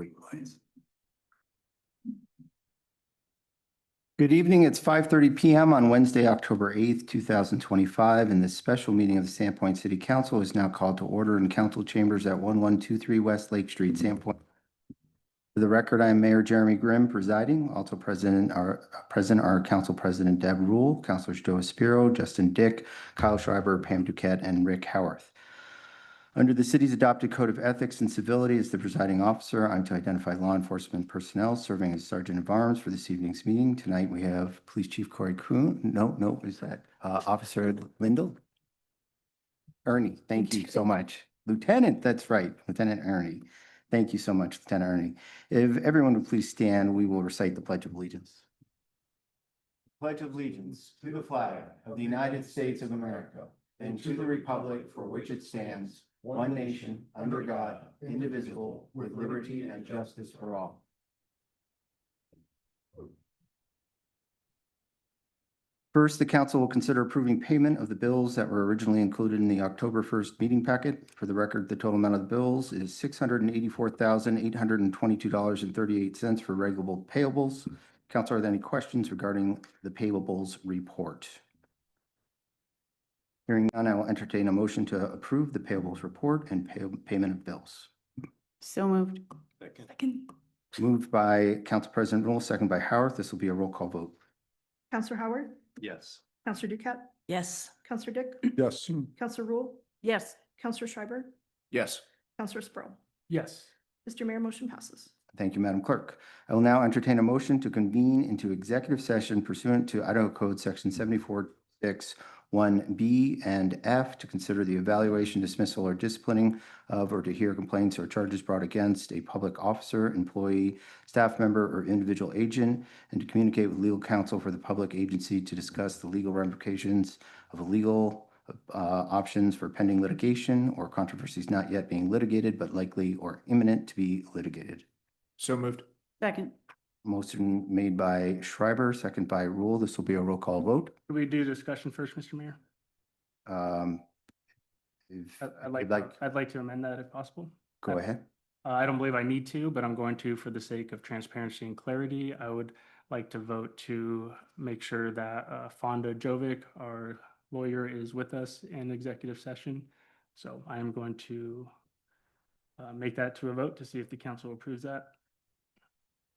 Wait, please. Good evening. It's 5:30 PM on Wednesday, October 8th, 2025, and this special meeting of the Sandpoint City Council is now called to order in council chambers at 1123 West Lake Street, Sandpoint. For the record, I am Mayor Jeremy Grimm presiding. Also present are Council President Deb Rule, Councilors Joe Espiro, Justin Dick, Kyle Schreiber, Pam Duquette, and Rick Howarth. Under the city's adopted code of ethics and civility, as the presiding officer, I'm to identify law enforcement personnel serving as Sergeant of Arms for this evening's meeting. Tonight we have Police Chief Corey Kuhn. No, is that Officer Lindell? Ernie, thank you so much. Lieutenant, that's right, Lieutenant Ernie. Thank you so much, Lieutenant Ernie. If everyone would please stand, we will recite the Pledge of Allegiance. Pledge of Allegiance to the flag of the United States of America and to the republic for which it stands, one nation, under God, indivisible, with liberty and justice for all. First, the council will consider approving payment of the bills that were originally included in the October 1st meeting packet. For the record, the total amount of the bills is $684,822.38 for regular payables. Council, are there any questions regarding the payables report? Hearing none, I will entertain a motion to approve the payables report and payment of bills. So moved. Second. Moved by Council President Rule, second by Howarth. This will be a roll call vote. Counselor Howard, Yes. Counselor Duquette, Yes. Counselor Dick, Yes. Counselor Rule, Yes. Counselor Schreiber, Yes. Counselor Sproul. Yes. Mr. Mayor, motion passes. Thank you, Madam Clerk. I will now entertain a motion to convene into executive session pursuant to Idaho Code Section 74.6(1)(b) and F to consider the evaluation, dismissal, or disciplining of, or to hear complaints or charges brought against a public officer, employee, staff member, or individual agent, and to communicate with legal counsel for the public agency to discuss the legal ramifications of legal options for pending litigation or controversies not yet being litigated but likely or imminent to be litigated. So moved. Second. Motion made by Schreiber, second by Rule. This will be a roll call vote. Could we do discussion first, Mr. Mayor? If I'd you'd like to amend that if possible. go ahead. I don't believe I need to, but I'm going to for the sake of transparency and clarity. I would like to vote to make sure that Fonda Jovic, our lawyer, is with us in executive session. So I am going to make that to a vote to see if the council approves that.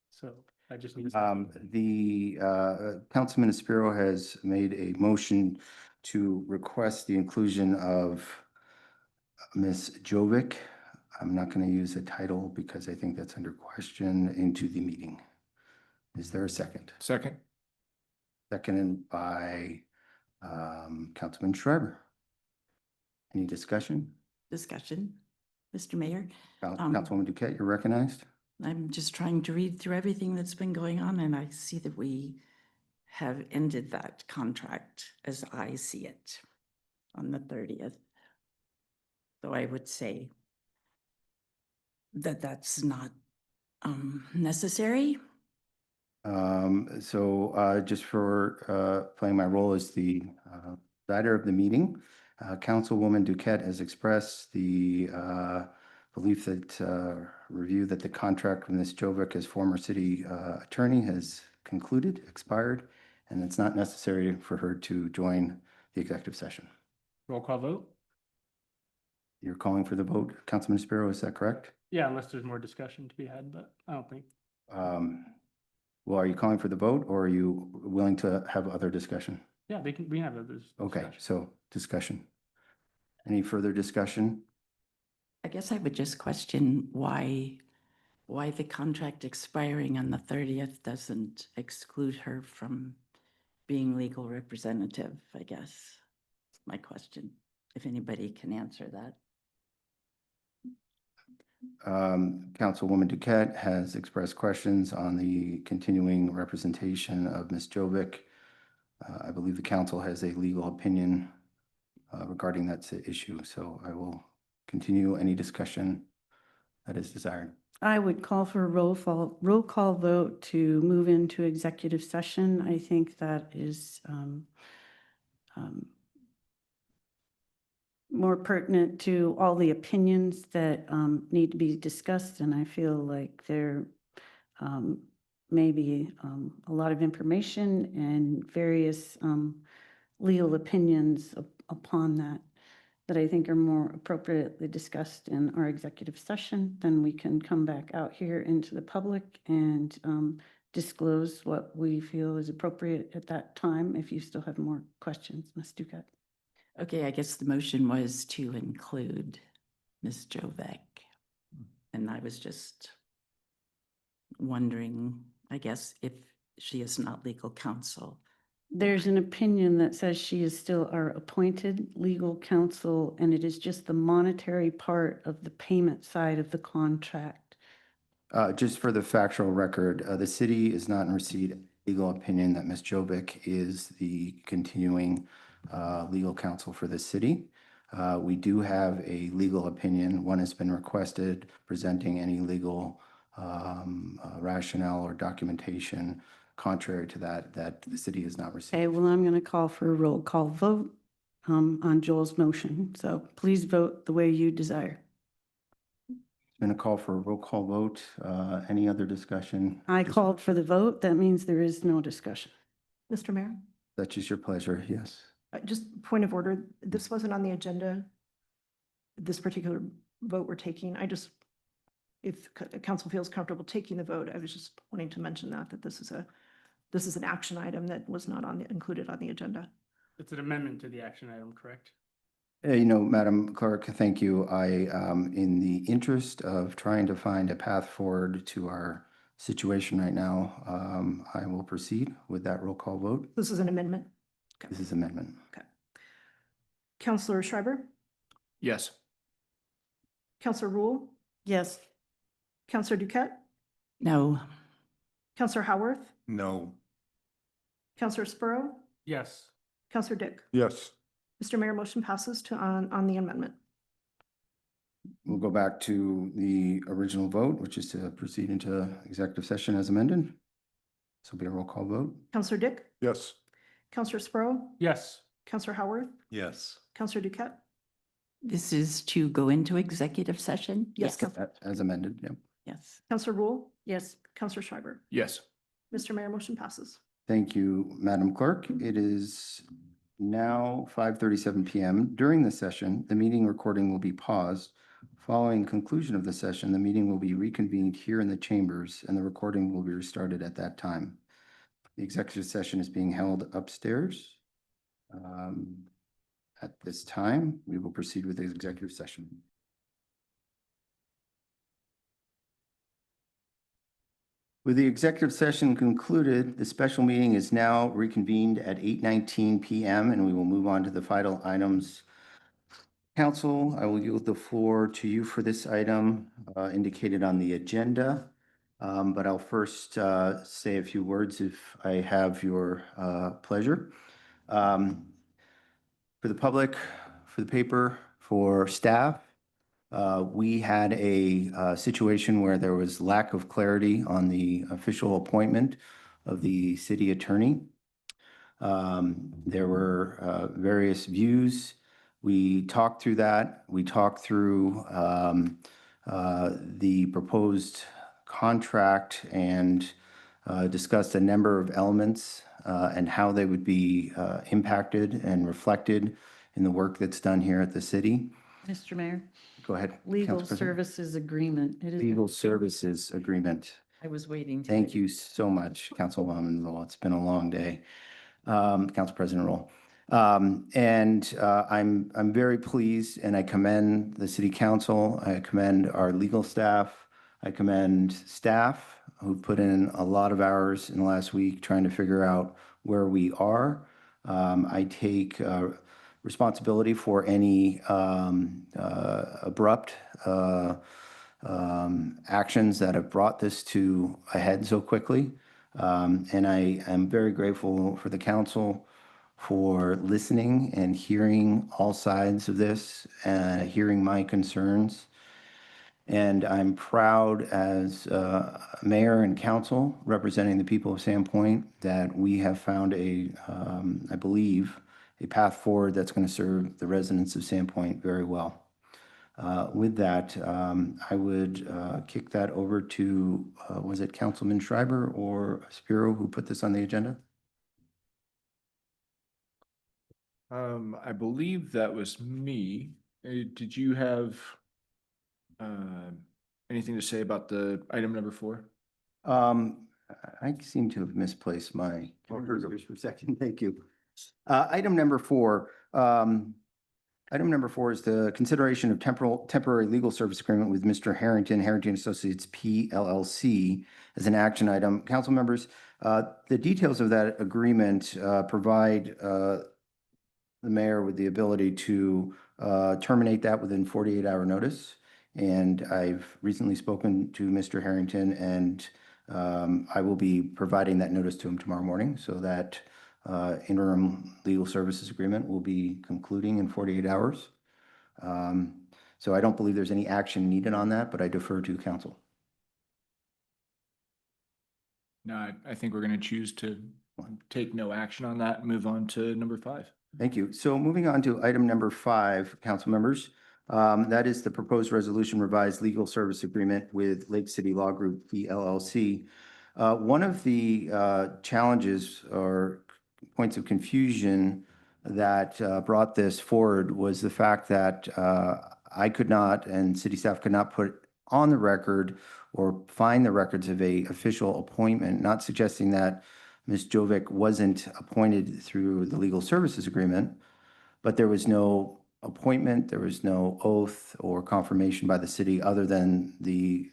So I just need Councilman Espiro has made a motion to request the inclusion of Ms. Jovic. I'm not going to use a title because I think that's under question into the meeting. Is there a second? Second. Seconded by Councilman Schreiber. Any discussion? Discussion. Mr. Mayor, Councilwoman Duquette, you're recognized. I'm just trying to read through everything that's been going on, and I see that we have ended that contract as I see it on the 30th. So I would say that that's not necessary. Just for playing my role as the leader of the meeting, Councilwoman Duquette has expressed the belief that review that the contract with Ms. Jovic as former city attorney has concluded, expired, and it's not necessary for her to join the executive session. roll call vote. You're calling for the vote, Councilman Spiro, is that correct? Yeah, unless there's more discussion to be had, but I don't think. Well, are you calling for the vote or are you willing to have other discussion? Yeah, we can have others. Okay, so discussion. Any further discussion? I guess I would just question why the contract expiring on the 30th doesn't exclude her from being legal representative, I guess. That's my question, if anybody can answer that. Councilwoman Duquette has expressed questions on the continuing representation of Ms. Jovic. I believe the council has a legal opinion regarding that issue, so I will continue any discussion that is desired. I would call for a roll call vote to move into executive session. I think that is more pertinent to all the opinions that need to be discussed, and I feel like there may be a lot of information and various legal opinions upon that I think are more appropriately discussed in our executive session. Then we can come back out here into the public and disclose what we feel is appropriate at that time. If you still have more questions, Ms. Duquette. Okay, I guess the motion was to include Ms. Jovek. And I was just wondering, I guess, if she is not legal counsel. There's an opinion that says she is still our appointed legal counsel, and it is just the monetary part of the payment side of the contract. Just for the factual record, the city is not in receipt of legal opinion that Ms. Jovic is the continuing legal counsel for the city. We do have a legal opinion. One has been requested presenting any legal rationale or documentation contrary to that the city has not received. Okay, well, I'm going to call for a roll call vote on Joel's motion. So please vote the way you desire. Been a call for a roll call vote. Any other discussion? I called for the vote. That means there is no discussion. Mr. Mayor, That's just your pleasure, yes. just point of order, this wasn't on the agenda. This particular vote we're taking, if council feels comfortable taking the vote, I was just wanting to mention that this is an action item that was not included on the agenda. It's an amendment to the action item, correct? Madam Clerk, thank you. In the interest of trying to find a path forward to our situation right now, I will proceed with that roll call vote. This is an amendment. This is amendment. Counselor Schreiber, Yes. Counselor Rule, Yes. Counselor Duquette, No, Counselor Howarth, No. Counselor Sprow, Yes. Counselor Dick. Yes. Mr. Mayor, motion passes on the amendment. We'll go back to the original vote, which is to proceed into executive session as amended. This will be a roll call vote. Counselor Dick, Yes. Counselor Sprow, Yes. Counselor Howarth, Yes. Counselor Duquette. this is to go into executive session? Yes, As amended, yep. Yes. Counselor Rule. Yes. Counselor Schreiber. Yes. Mr. Mayor, motion passes. Thank you, Madam Clerk. It is now 5:37 PM. During the session, the meeting recording will be paused. Following conclusion of the session, the meeting will be reconvened here in the chambers and the recording will be restarted at that time. The executive session is being held upstairs. At this time, we will proceed with the executive session. With the executive session concluded, the special meeting is now reconvened at 8:19 PM and we will move on to the final items. Council, I will yield the floor to you for this item indicated on the agenda. But I'll first say a few words if I have your pleasure. For the public, for the paper, for staff, we had a situation where there was lack of clarity on the official appointment of the city attorney. There were various views. We talked through that. We talked through the proposed contract and discussed a number of elements and how they would be impacted and reflected in the work that's done here at the city. Mr. Mayor, Go ahead. legal Council President. services agreement. It is Legal services agreement. I was waiting. to Thank read you so much, Councilwoman Lowell. It's been a long day. Council President Roll. I'm very pleased and I commend the city council. I commend our legal staff. I commend staff who put in a lot of hours in the last week trying to figure out where we are. I take responsibility for any abrupt actions that have brought this to a head so quickly. And I am very grateful for the council for listening and hearing all sides of this, hearing my concerns. And I'm proud as mayor and council representing the people of Sandpoint that we have found I believe, a path forward that's going to serve the residents of Sandpoint very well. With that, I would kick that over to, was it Councilman Schreiber or Spiro who put this on the agenda? I believe that was me. Did you have anything to say about the item number 4? I seem to have misplaced my cursors for a second. Thank you. Item number 4. Item number 4 is the consideration of temporary legal service agreement with Mr. Harrington Associates P. LLC as an action item. Council members, the details of that agreement provide the mayor with the ability to terminate that within 48-hour notice. And I've recently spoken to Mr. Harrington, and I will be providing that notice to him tomorrow morning, so that interim legal services agreement will be concluding in 48 hours. So I don't believe there's any action needed on that, but I defer to council. No, I think we're going to choose to take no action on that and move on to number 5. Thank you. So moving on to item number 5, council members, that is the proposed resolution revised legal service agreement with Lake City Law Group, LLC. One of the challenges or points of confusion that brought this forward was the fact that I could not, and city staff could not put on the record or find the records of a official appointment, not suggesting that Ms. Jovic wasn't appointed through the legal services agreement, but there was no appointment, there was no oath or confirmation by the city other than the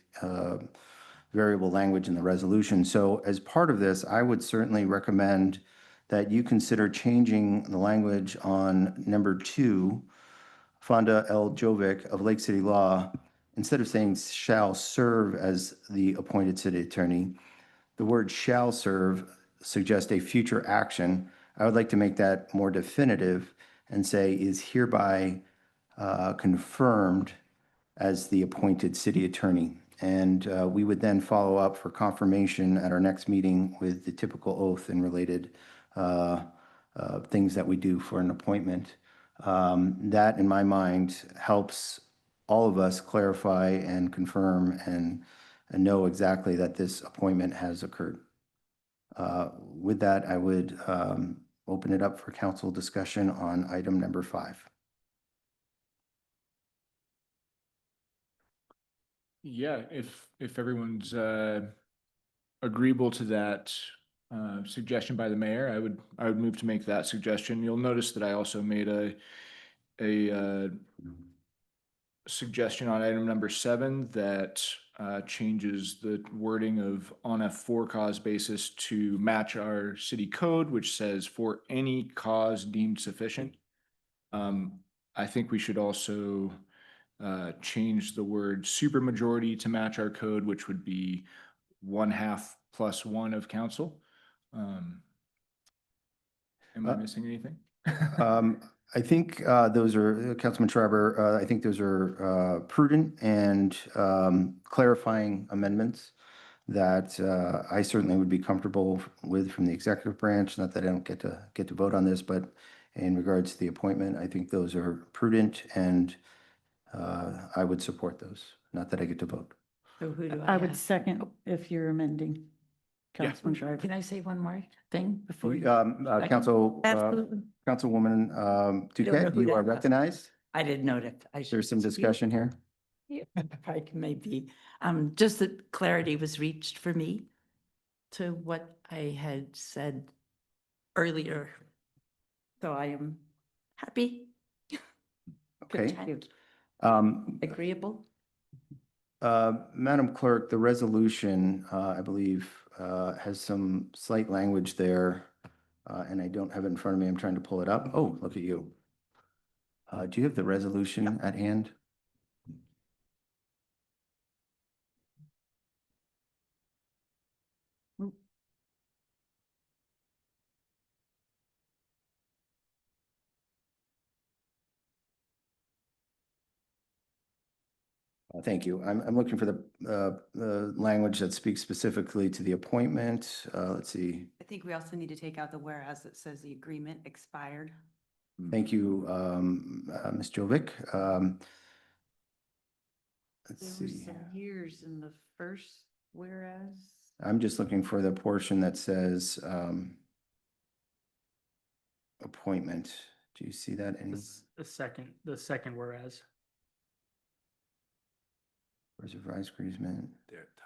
variable language in the resolution. So as part of this, I would certainly recommend that you consider changing the language on number 2, Fonda L. Jovic of Lake City Law. Instead of saying shall serve as the appointed city attorney, the word shall serve suggests a future action. I would like to make that more definitive and say is hereby confirmed as the appointed city attorney. And we would then follow up for confirmation at our next meeting with the typical oath and related things that we do for an appointment. That, in my mind, helps all of us clarify and confirm and know exactly that this appointment has occurred. With that, I would open it up for council discussion on item number 5. Yeah, if everyone's agreeable to that suggestion by the mayor, I would move to make that suggestion. You'll notice that I also made a suggestion on item number 7 that changes the wording of on a for-cause basis to match our city code, which says for any cause deemed sufficient. I think we should also change the word supermajority to match our code, which would be 1/2 + 1 of council. Am I missing anything? I think those are, Councilman Schreiber, I think those are prudent and clarifying amendments that I certainly would be comfortable with from the executive branch. Not that I don't get to vote on this, but in regards to the appointment, I think those are prudent and I would support those. Not that I get to vote. So who do I would have? second if you're amending, Yeah. Councilman Shriver. Can I say one more thing before? Absolutely. Councilwoman You don't know Duquette, who you to are ask. recognized. I didn't know that. There's some discussion here. Yeah, probably maybe. Just that clarity was reached for me to what I had said earlier. So I am happy. Okay. Content, Um, agreeable. Madam Clerk, the resolution, I believe, has some slight language there, and I don't have it in front of me. I'm trying to pull it up. Oh, look at you. Do you have the resolution at hand? Thank you. I'm looking for the language that speaks specifically to the appointment. Let's see. I think we also need to take out the whereas that says the agreement expired. Thank you, Ms. Jovic. Let's There were see. some years in the first whereas. I'm just looking for the portion that says appointment. Do you see that? Any, The second whereas. where's revised agreement?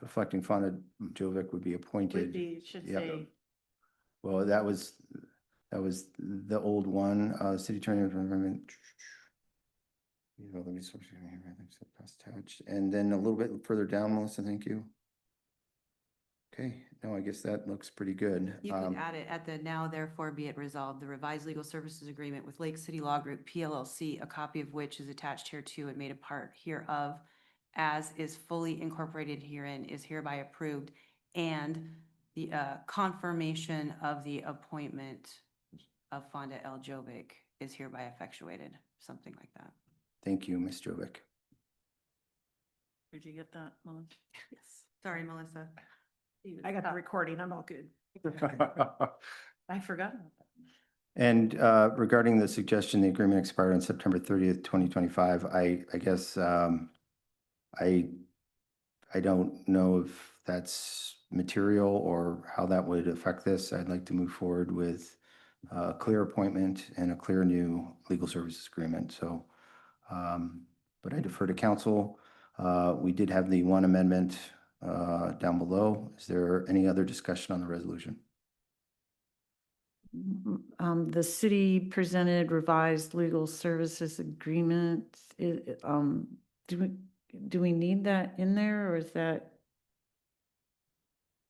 Reflecting Fonda Jovic would be Would appointed. be, it should Yep. say, Well, that was the old one, city attorney. Let me switch here. I think so, past attached. And then a little bit further down, Melissa, thank you. Okay, no, I guess that looks pretty good. You could add it at the now therefore be it resolved, the revised legal services agreement with Lake City Law Group PLLC, a copy of which is attached here to and made a part hereof, as is fully incorporated herein, is hereby approved, and the confirmation of the appointment of Fonda L. Jovic is hereby effectuated, something like that. Thank you, Ms. Jovic. did you get that, Melissa? Yes. Sorry, Melissa. I got the recording. I'm all good. I forgot about that. And regarding the suggestion, the agreement expired on September 30th, 2025, I guess I don't know if that's material or how that would affect this. I'd like to move forward with a clear appointment and a clear new legal services agreement. So, but I defer to council. We did have the one amendment down below. Is there any other discussion on the resolution? The city presented revised legal services agreement. Do we need that in there, or is that?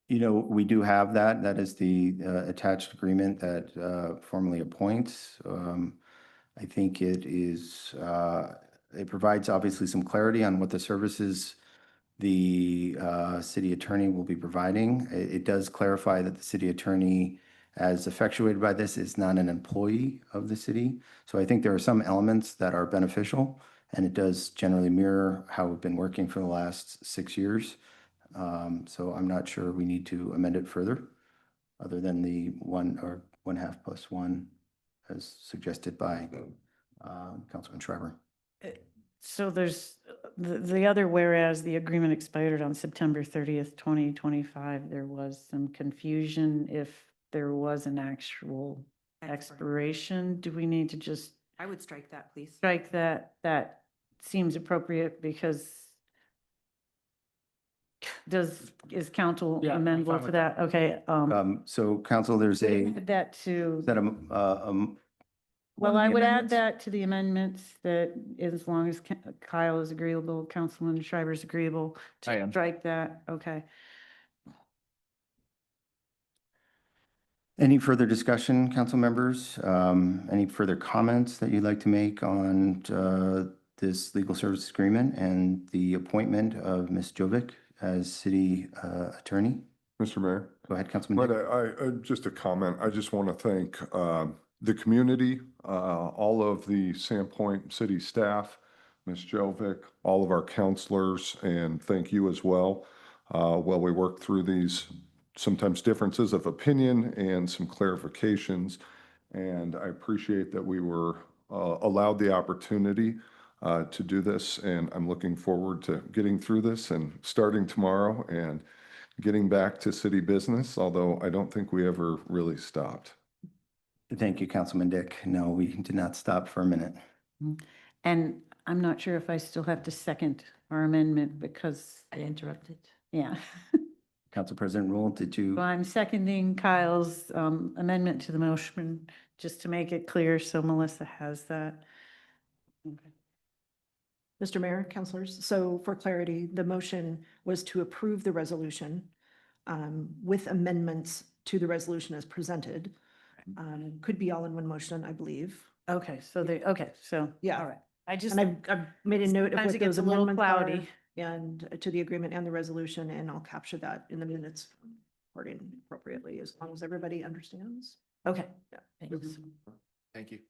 You know, we do have that. That is the attached agreement that formally appoints. I think it is, it provides obviously some clarity on what the services the city attorney will be providing. It does clarify that the city attorney, as effectuated by this, is not an employee of the city. So I think there are some elements that are beneficial, and it does generally mirror how we've been working for the last 6 years. So I'm not sure we need to amend it further, other than the 1/2 + 1 as suggested by Councilman Schreiber. So there's the other, whereas the agreement expired on September 30th, 2025, there was some confusion if there was an actual expiration. Do we need to just I would strike that, please. strike that? That seems appropriate because is council Yeah, I'm fine amenable with to that? Okay, So council, there's add that to. is that Well, One of I the would add amendments? that to the amendments, that as long as Kyle is agreeable, Councilman Schreiber is agreeable I to am. strike that, okay. any further discussion, council members? Any further comments that you'd like to make on this legal service agreement and the appointment of Ms. Jovic as city attorney? Mr. Mayor, Go ahead, Councilman but Dick. I just a comment. I just want to thank the community, all of the Sandpoint city staff, Ms. Jovic, all of our counselors, and thank you as well. While we work through these sometimes differences of opinion and some clarifications, and I appreciate that we were allowed the opportunity to do this, and I'm looking forward to getting through this and starting tomorrow and getting back to city business, although I don't think we ever really stopped. Thank you, Councilman Dick. No, we did not stop for a minute. And I'm not sure if I still have to second our amendment because, I interrupted. yeah. Council President Rule, did you? So I'm seconding Kyle's amendment to the motion, just to make it clear, so Melissa has that. Okay. Mr. Mayor, councilors, so for clarity, the motion was to approve the resolution with amendments to the resolution as presented. Could be all in one motion, I believe. Okay, so, Yeah. all right. I just, And I've made a note of sometimes what it gets those a little amendments are cloudy. and to the agreement and the resolution, and I'll capture that in the minutes recording appropriately, as long as everybody understands. Okay. Thanks. Thank you.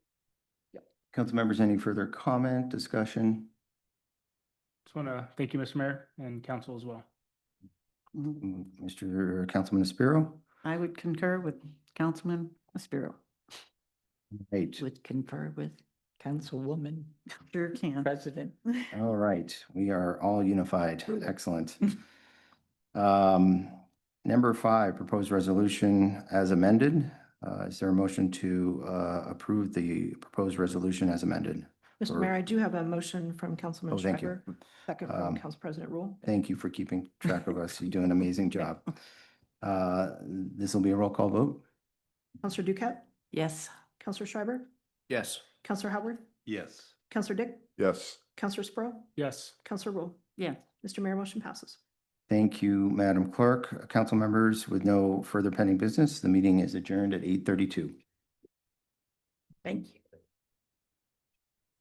Council members, any further comment, discussion? Just want to thank you, Mr. Mayor, and council as well. Mhm. Mr. Councilman Espiro? I would concur with Councilman Spiro. Right. would confer with Councilwoman Sure can. President. All right. We are all unified. Excellent. Number 5, proposed resolution as amended. Is there a motion to approve the proposed resolution as amended? Mr. Or- Mayor, I do have a motion from Councilman Oh, thank you. Schreiber, second from Um, Council President Rule. Thank you for keeping track of us. You do an amazing job. This will be a roll call vote. Counselor Duquette, Yes, Counselor Schreiber, Yes. Counselor Howard, Yes. Counselor Dick, Yes. Counselor Sprow, Yes. Counselor Rule. yeah. Mr. Mayor, motion passes. Thank you, Madam Clerk. Council members, with no further pending business, the meeting is adjourned at 8:32. Thank you.